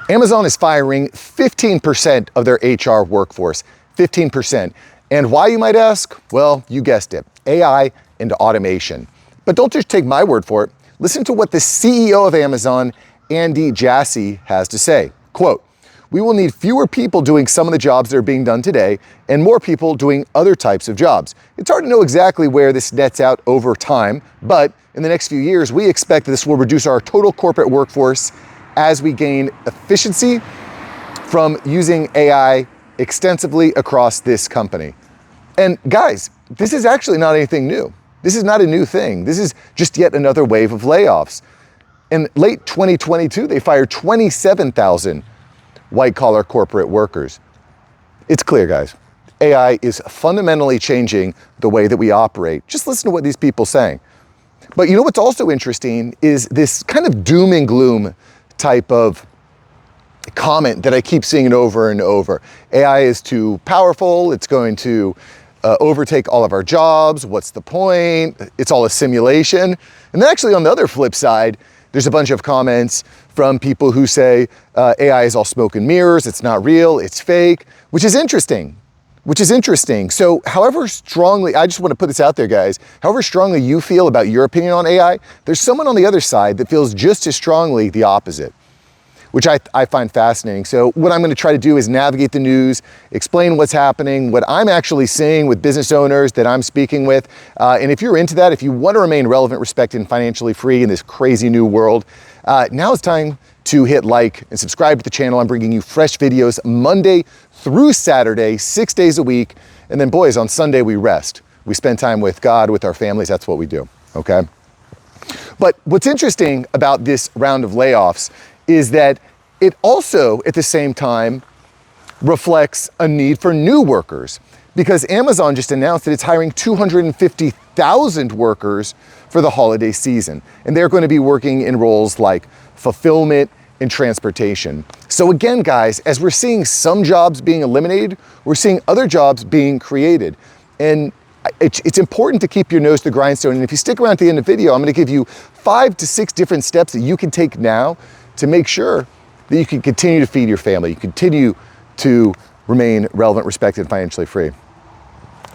Amazon is firing 15% of their HR workforce, 15%. And why, you might ask? Well, you guessed it, AI and automation. But don't just take my word for it. Listen to what the CEO of Amazon, Andy Jassy, has to say. Quote, "We will need fewer people doing some of the jobs that are being done today and more people doing other types of jobs. It's hard to know exactly where this nets out over time, but in the next few years, we expect that this will reduce our total corporate workforce as we gain efficiency from using AI extensively across this company." And guys, this is actually not anything new. This is not a new thing. This is just yet another wave of layoffs. In late 2022, they fired 27,000 white-collar corporate workers. It's clear, guys. AI is fundamentally changing the way that we operate. Just listen to what these people are saying. But you know what's also interesting is this kind of doom and gloom type of comment that I keep seeing over and over. AI is too powerful. It's going to overtake all of our jobs. What's the point? It's all a simulation. And then actually on the other flip side, there's a bunch of comments from people who say AI is all smoke and mirrors. It's not real. It's fake, which is interesting. So however strongly, I just want to put this out there, guys, however strongly you feel about your opinion on AI, there's someone on the other side that feels just as strongly the opposite, which I find fascinating. So what I'm going to try to do is navigate the news, explain what's happening, what I'm actually seeing with business owners that I'm speaking with. And if you're into that, if you want to remain relevant, respected, and financially free in this crazy new world, now it's time to hit like and subscribe to the channel. I'm bringing you fresh videos Monday through Saturday, 6 days a week. And then boys, on Sunday we rest. We spend time with God, with our families. That's what we do, okay? But what's interesting about this round of layoffs is that it also, at the same time, reflects a need for new workers, because Amazon just announced that it's hiring 250,000 workers for the holiday season, and they're going to be working in roles like fulfillment and transportation. So again, guys, as we're seeing some jobs being eliminated, we're seeing other jobs being created. And it's important to keep your nose to the grindstone. And if you stick around to the end of the video, I'm going to give you 5 to 6 different steps that you can take now to make sure that you can continue to feed your family, you continue to remain relevant, respected, and financially free.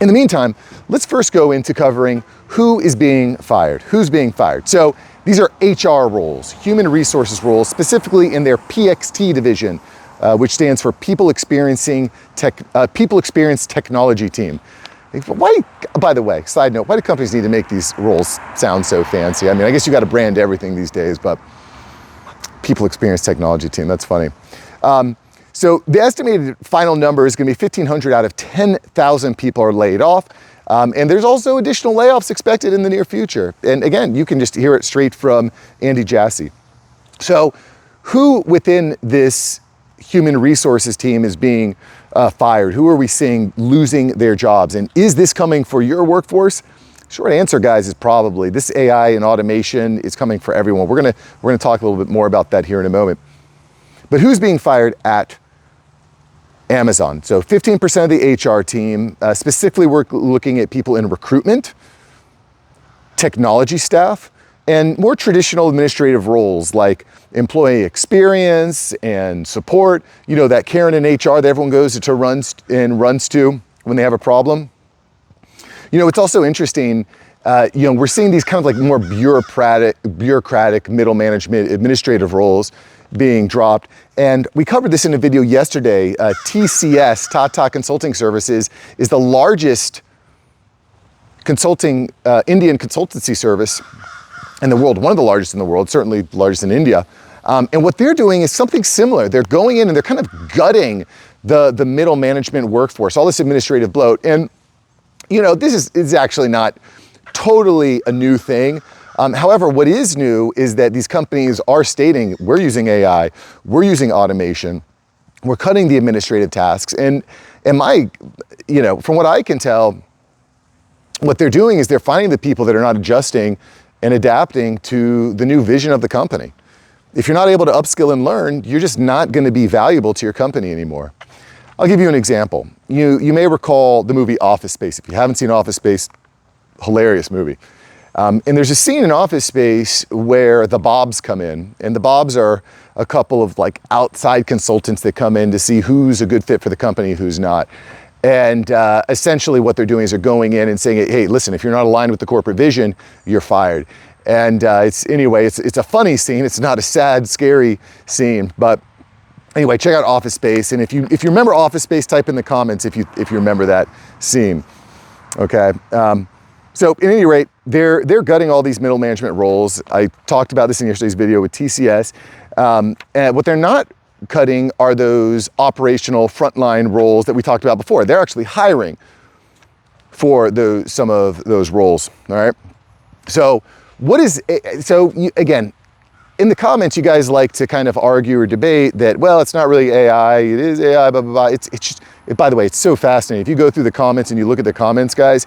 In the meantime, let's first go into covering who is being fired, who's being fired. So these are HR roles, human resources roles, specifically in their PXT division, which stands for People Experience Technology Team. Why, by the way, side note, why do companies need to make these roles sound so fancy? I mean, I guess you got to brand everything these days, but People Experience Technology Team, that's funny. So the estimated final number is going to be 1,500 out of 10,000 people are laid off. And there's also additional layoffs expected in the near future. And again, you can just hear it straight from Andy Jassy. So who within this human resources team is being fired? Who are we seeing losing their jobs? And is this coming for your workforce? Short answer, guys, is probably. This AI and automation is coming for everyone. We're gonna talk a little bit more about that here in a moment. But who's being fired at Amazon? So 15% of the HR team, specifically we're looking at people in recruitment, technology staff, and more traditional administrative roles like employee experience and support. You know, that Karen in HR that everyone goes to runs to when they have a problem. You know, it's also interesting, we're seeing these kind of like more bureaucratic middle management administrative roles being dropped. And we covered this in a video yesterday. TCS, Tata Consulting Services, is the largest Indian consultancy service in the world, one of the largest in the world, certainly the largest in India. And what they're doing is something similar. They're going in and they're kind of gutting the middle management workforce, all this administrative bloat. And you know, this is actually not totally a new thing. However, what is new is that these companies are stating, we're using AI, we're using automation, we're cutting the administrative tasks. And from what I can tell, what they're doing is they're finding the people that are not adjusting and adapting to the new vision of the company. If you're not able to upskill and learn, you're just not going to be valuable to your company anymore. I'll give you an example. You may recall the movie Office Space. If you haven't seen Office Space, hilarious movie. And there's a scene in Office Space where the Bobs come in, and the Bobs are a couple of like outside consultants that come in to see who's a good fit for the company, who's not. And essentially what they're doing is they're going in and saying, hey, listen, if you're not aligned with the corporate vision, you're fired. And it's a funny scene. It's not a sad, scary scene, but anyway, check out Office Space. And if you remember Office Space, type in the comments if you remember that scene. Okay. So at any rate, they're gutting all these middle management roles. I talked about this in yesterday's video with TCS. And what they're not cutting are those operational frontline roles that we talked about before. They're actually hiring for some of those roles. All right. So again, in the comments, you guys like to kind of argue or debate that, well, it's not really AI, it is AI, blah, blah, blah. It's just, by the way, it's so fascinating. If you go through the comments and you look at the comments, guys,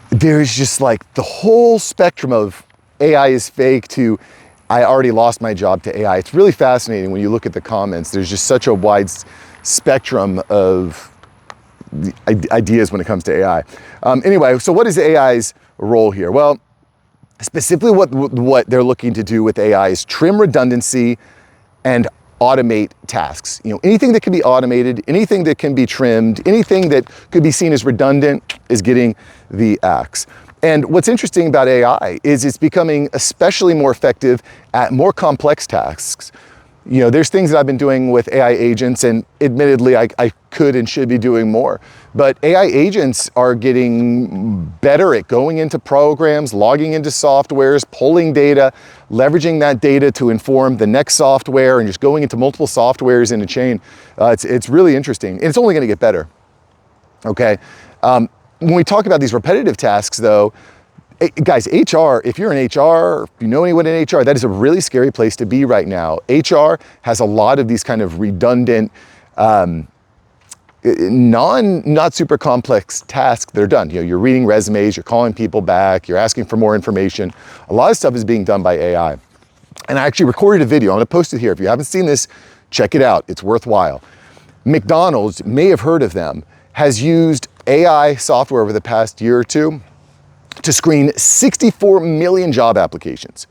there's just like the whole spectrum of AI is fake to I already lost my job to AI. It's really fascinating when you look at the comments. There's just such a wide spectrum of ideas when it comes to AI. Anyway, so what is AI's role here? Well, specifically what they're looking to do with AI is trim redundancy and automate tasks. You know, anything that can be automated, anything that can be trimmed, anything that could be seen as redundant is getting the axe. And what's interesting about AI is it's becoming especially more effective at more complex tasks. You know, there's things that I've been doing with AI agents, and admittedly, I could and should be doing more. But AI agents are getting better at going into programs, logging into softwares, pulling data, leveraging that data to inform the next software, and just going into multiple softwares in a chain. It's really interesting, and it's only going to get better. Okay. When we talk about these repetitive tasks, though, guys, HR, if you're in HR, if you know anyone in HR, that is a really scary place to be right now. HR has a lot of these kind of redundant, not super complex tasks that are done. You know, you're reading resumes, you're calling people back, you're asking for more information. A lot of stuff is being done by AI. And I actually recorded a video. I'm gonna post it here. If you haven't seen this, check it out. It's worthwhile. McDonald's, may have heard of them, has used AI software over the past year or two to screen 64 million job applications.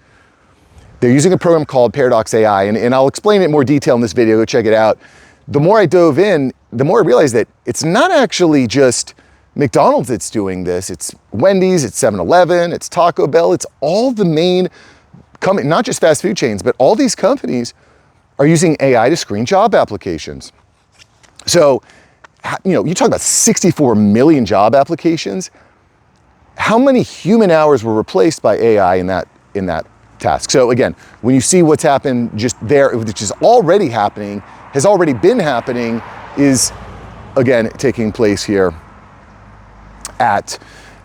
They're using a program called Paradox AI, and I'll explain it in more detail in this video. Go check it out. The more I dove in, the more I realized that it's not actually just McDonald's that's doing this. It's Wendy's, it's 7-Eleven, it's Taco Bell. It's all the main companies, not just fast food chains, but all these companies are using AI to screen job applications. So, you know, you talk about 64 million job applications. How many human hours were replaced by AI in that task? So again, when you see what's happened just there, which is already happening, has already been happening, is again taking place here at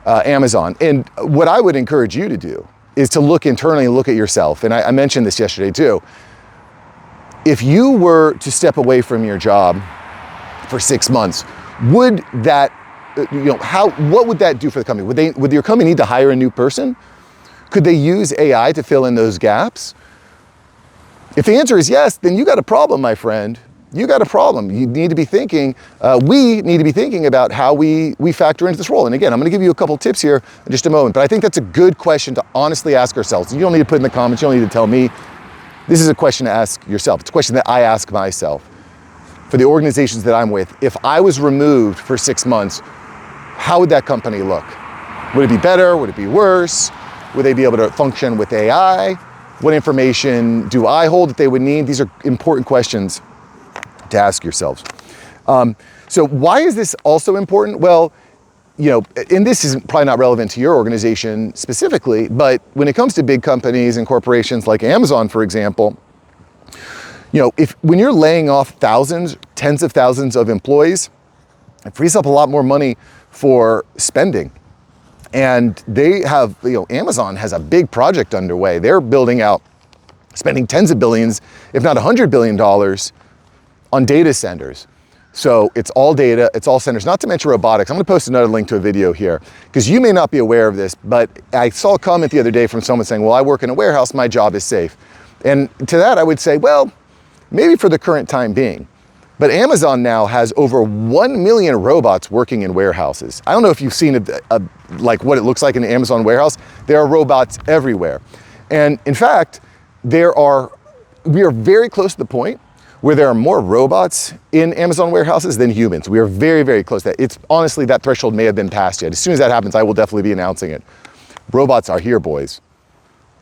Amazon. And what I would encourage you to do is to look internally and look at yourself. And I mentioned this yesterday too. If you were to step away from your job for 6 months, would that, what would that do for the company? Would your company need to hire a new person? Could they use AI to fill in those gaps? If the answer is yes, then you got a problem, my friend. You got a problem. You need to be thinking, we need to be thinking about how we factor into this role. And again, I'm gonna give you a couple tips here in just a moment, but I think that's a good question to honestly ask ourselves. You don't need to put in the comments, you don't need to tell me. This is a question to ask yourself. It's a question that I ask myself. For the organizations that I'm with, if I was removed for 6 months, how would that company look? Would it be better? Would it be worse? Would they be able to function with AI? What information do I hold that they would need? These are important questions to ask yourselves. So why is this also important? Well, you know, and this is probably not relevant to your organization specifically, but when it comes to big companies and corporations like Amazon, for example, you know, when you're laying off thousands, tens of thousands of employees, it frees up a lot more money for spending. And they have, you know, Amazon has a big project underway. They're building out, spending tens of billions, if not $100 billion on data centers. So it's all data, it's all centers, not to mention robotics. I'm gonna post another link to a video here, because you may not be aware of this, but I saw a comment the other day from someone saying, well, I work in a warehouse, my job is safe. And to that, I would say, well, maybe for the current time being, but Amazon now has over 1 million robots working in warehouses. I don't know if you've seen like what it looks like in an Amazon warehouse. There are robots everywhere. And in fact, we are very close to the point where there are more robots in Amazon warehouses than humans. We are very, very close to that. It's honestly, that threshold may have been passed yet. As soon as that happens, I will definitely be announcing it. Robots are here, boys.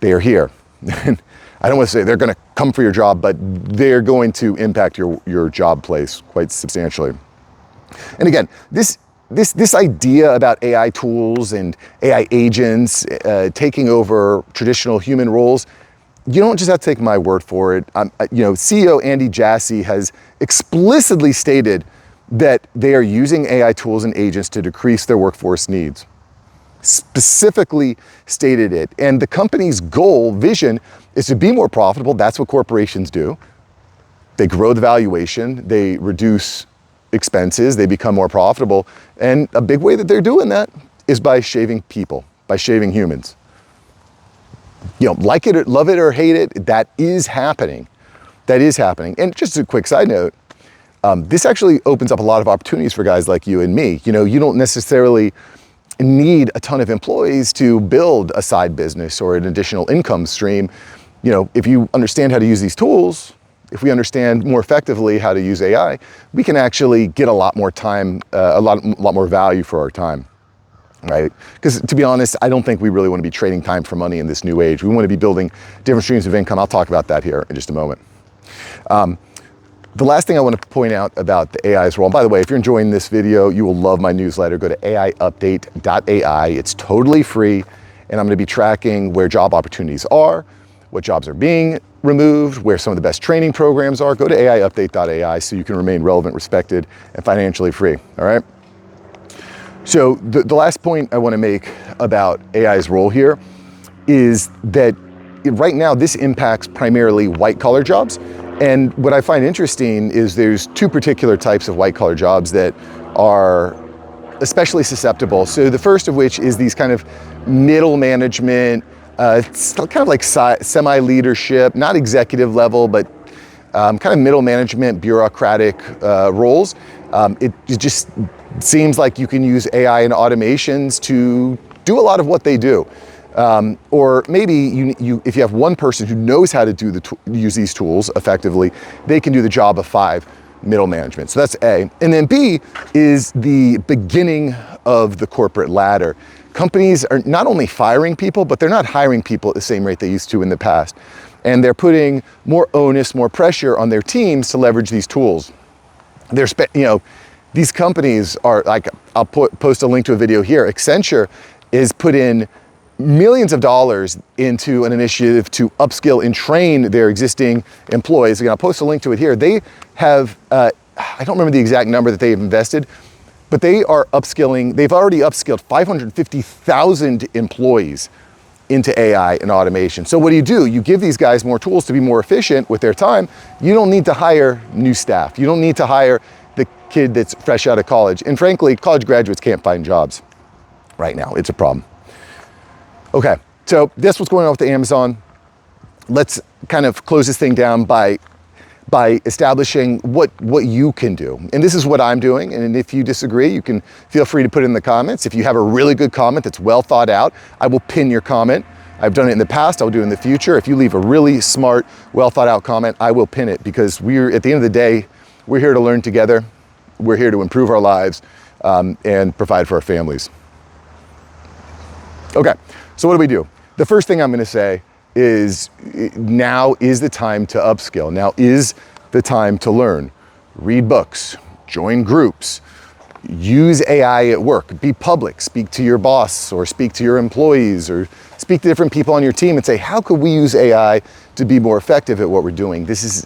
They are here. I don't want to say they're going to come for your job, but they're going to impact your job place quite substantially. And again, this idea about AI tools and AI agents taking over traditional human roles, you don't just have to take my word for it. CEO Andy Jassy has explicitly stated that they are using AI tools and agents to decrease their workforce needs. Specifically stated it. And the company's goal, vision, is to be more profitable. That's what corporations do. They grow the valuation, they reduce expenses, they become more profitable. And a big way that they're doing that is by shaving people, by shaving humans. Like it, love it or hate it, that is happening. That is happening. And just a quick side note, this actually opens up a lot of opportunities for guys like you and me. You don't necessarily need a ton of employees to build a side business or an additional income stream. If you understand how to use these tools, if we understand more effectively how to use AI, we can actually get a lot more time, a lot more value for our time, right? Because to be honest, I don't think we really want to be trading time for money in this new age. We want to be building different streams of income. I'll talk about that here in just a moment. The last thing I want to point out about the AI's role, and by the way, if you're enjoying this video, you will love my newsletter. Go to aiupdate.ai. It's totally free, and I'm going to be tracking where job opportunities are, what jobs are being removed, where some of the best training programs are. Go to aiupdate.ai so you can remain relevant, respected, and financially free, all right? So the last point I want to make about AI's role here is that right now this impacts primarily white-collar jobs. And what I find interesting is there's two particular types of white-collar jobs that are especially susceptible. So the first of which is these kind of middle management, it's kind of like semi-leadership, not executive level, but kind of middle management, bureaucratic roles. It just seems like you can use AI and automations to do a lot of what they do. Or maybe if you have one person who knows how to use these tools effectively, they can do the job of 5 middle management. So that's A. And then B is the beginning of the corporate ladder. Companies are not only firing people, but they're not hiring people at the same rate they used to in the past. And they're putting more onus, more pressure on their teams to leverage these tools. These companies are like, I'll post a link to a video here. Accenture is put in millions of dollars into an initiative to upskill and train their existing employees. Again, I'll post a link to it here. They have, I don't remember the exact number that they've invested, but they are upskilling. They've already upskilled 550,000 employees into AI and automation. So what do? You give these guys more tools to be more efficient with their time. You don't need to hire new staff. You don't need to hire the kid that's fresh out of college. And frankly, college graduates can't find jobs right now. It's a problem. Okay, so that's what's going on with the Amazon. Let's kind of close this thing down by establishing what you can do. And this is what I'm doing. And if you disagree, you can feel free to put it in the comments. If you have a really good comment that's well thought out, I will pin your comment. I've done it in the past, I'll do it in the future. If you leave a really smart, well thought out comment, I will pin it, because at the end of the day, we're here to learn together. We're here to improve our lives and provide for our families. Okay. So what do? The first thing I'm going to say is now is the time to upskill. Now is the time to learn. Read books, join groups, use AI at work, be public, speak to your boss or speak to your employees or speak to different people on your team and say, how could we use AI to be more effective at what we're doing? This is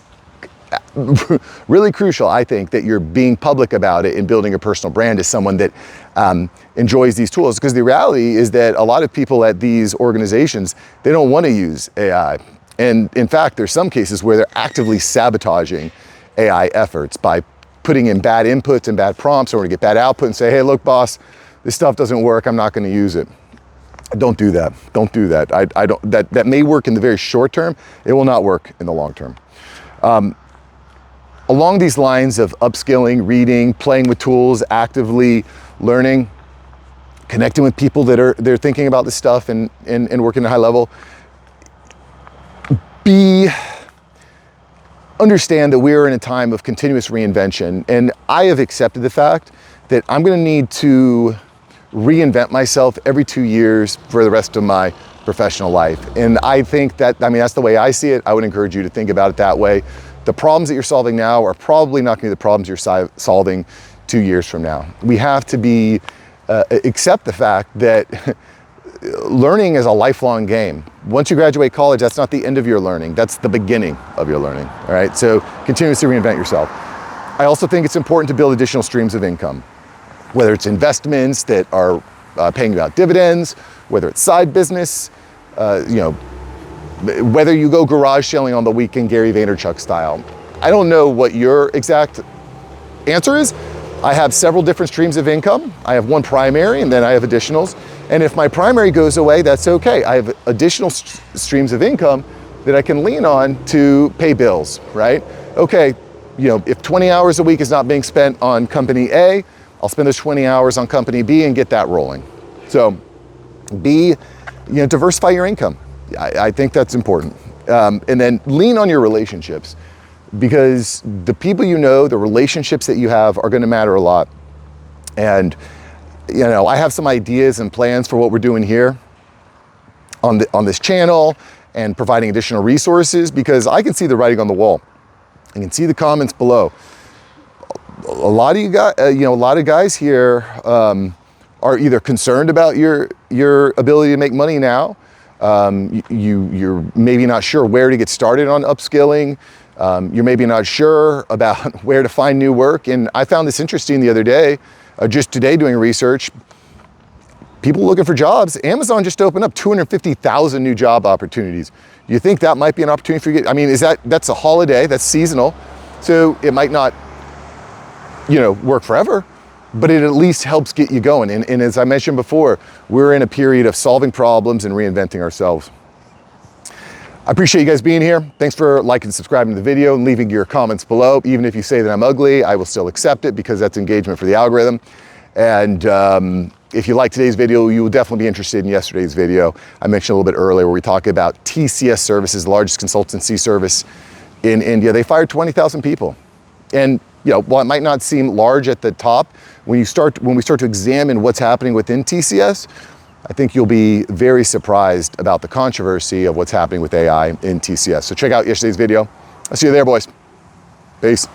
really crucial, I think, that you're being public about it and building a personal brand as someone that enjoys these tools. Because the reality is that a lot of people at these organizations, they don't want to use AI. And in fact, there's some cases where they're actively sabotaging AI efforts by putting in bad inputs and bad prompts in order to get bad output and say, hey, look, boss, this stuff doesn't work. I'm not going to use it. Don't do that. Don't do that. That may work in the very short term. It will not work in the long term. Along these lines of upskilling, reading, playing with tools, actively learning, connecting with people that are thinking about this stuff and working at a high level, Understand that we're in a time of continuous reinvention, and I have accepted the fact that I'm gonna need to reinvent myself every 2 years for the rest of my professional life. And I think that, that's the way I see it. I would encourage you to think about it that way. The problems that you're solving now are probably not gonna be the problems you're solving 2 years from now. We have to accept the fact that learning is a lifelong game. Once you graduate college, that's not the end of your learning, that's the beginning of your learning, all right? So continuously reinvent yourself. I also think it's important to build additional streams of income, whether it's investments that are paying you out dividends, whether it's side business, whether you go garage selling on the weekend, Gary Vaynerchuk style. I don't know what your exact answer is. I have several different streams of income. I have one primary and then I have additionals. And if my primary goes away, that's okay. I have additional streams of income that I can lean on to pay bills, right? Okay, if 20 hours a week is not being spent on company A, I'll spend those 20 hours on company B and get that rolling. So diversify your income. I think that's important. And then lean on your relationships, because the people the relationships that you have are gonna matter a lot. And I have some ideas and plans for what we're doing here on this channel and providing additional resources, because I can see the writing on the wall. I can see the comments below. A lot of you guys, a lot of guys here are either concerned about your ability to make money now. You're maybe not sure where to get started on upskilling. You're maybe not sure about where to find new work. And I found this interesting the other day. Just today doing research, people looking for jobs. Amazon just opened up 250,000 new job opportunities. Do you think that might be an opportunity for you? That's a holiday, that's seasonal. So it might not, work forever, but it at least helps get you going. And as I mentioned before, we're in a period of solving problems and reinventing ourselves. I appreciate you guys being here. Thanks for liking and subscribing to the video and leaving your comments below. Even if you say that I'm ugly, I will still accept it, because that's engagement for the algorithm. And if you like today's video, you will definitely be interested in yesterday's video. I mentioned a little bit earlier where we talk about TCS Services, the largest consultancy service in India. They fired 20,000 people. And while it might not seem large at the top, when we start to examine what's happening within TCS, I think you'll be very surprised about the controversy of what's happening with AI in TCS. So check out yesterday's video. I'll see you there, boys. Peace.